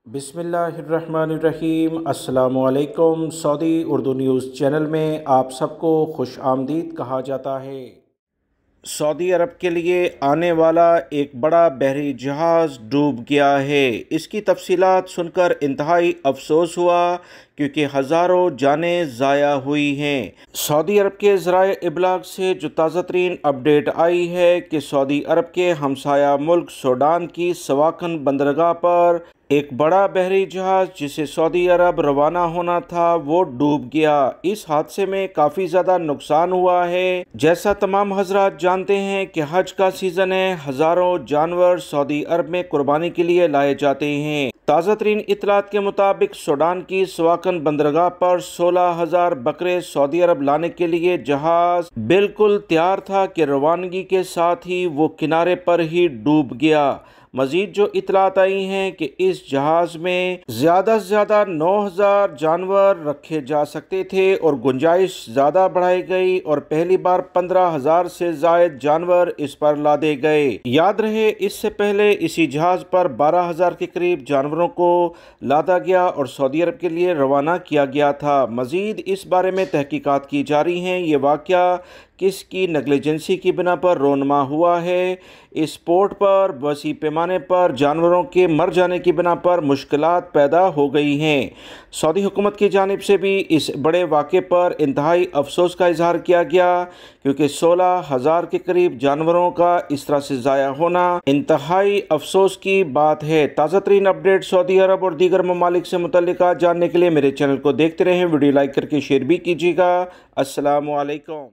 बिस्मिल्लाहिर्रहमानिर्रहीम। अस्सलामु अलैकुम। सऊदी उर्दू न्यूज़ चैनल में आप सबको खुश आमदीद कहा जाता है। सऊदी अरब के लिए आने वाला एक बड़ा बहरी जहाज़ डूब गया है। इसकी तफसीलात सुनकर इंतहाई अफसोस हुआ क्योंकि हज़ारों जानें ज़ाया हुई हैं। सऊदी अरब के ज़राए इबलाग से जो ताज़ा तरीन अपडेट आई है कि सऊदी अरब के हमसाया मुल्क सूडान की सवाकन बंदरगाह पर एक बड़ा बहरी जहाज़ जिसे सऊदी अरब रवाना होना था वो डूब गया। इस हादसे में काफ़ी ज़्यादा नुकसान हुआ है। जैसा तमाम हजरात जानते हैं कि हज का सीज़न है, हज़ारों जानवर सऊदी अरब में कुर्बानी के लिए लाए जाते हैं। ताज़ा तरीन इतलात के मुताबिक सूडान की सवाकन बंदरगाह पर 16,000 बकरे सऊदी अरब लाने के लिए जहाज़ बिल्कुल तैयार था कि रवानगी के साथ ही वो किनारे पर ही डूब गया। मजीद जो इतलात आई हैं कि इस जहाज़ में ज़्यादा से ज़्यादा 9,000 जानवर रखे जा सकते थे और गुंजाइश ज़्यादा बढ़ाई गई और पहली बार 15,000 से ज़ायद जानवर इस पर लादे गए। याद रहे इससे पहले इसी जहाज़ पर 12,000 के करीब जानवरों को लादा गया और सऊदी अरब के लिए रवाना किया गया था। मजीद इस बारे में तहकीकात की जा रही हैं। ये वाक़या किसकी नेगलिजेंसी की बिना पर रोनमा हुआ है। इस पोर्ट पर वसी पैमाने पर जानवरों के मर जाने की बिना पर मुश्किलात पैदा हो गई हैं। सऊदी हुकूमत की जानिब से भी इस बड़े वाक़े पर इंतहाई अफसोस का इजहार किया गया क्योंकि 16,000 के करीब जानवरों का इस तरह से ज़ाया होना इंतहाई अफसोस की बात है। ताज़ा तरीन अपडेट सऊदी अरब और दीगर ममालिक से मुतल्लिका जानने के लिए मेरे चैनल को देखते रहें। वीडियो लाइक करके शेयर भी कीजिएगा। अस्सलामु अलैकुम।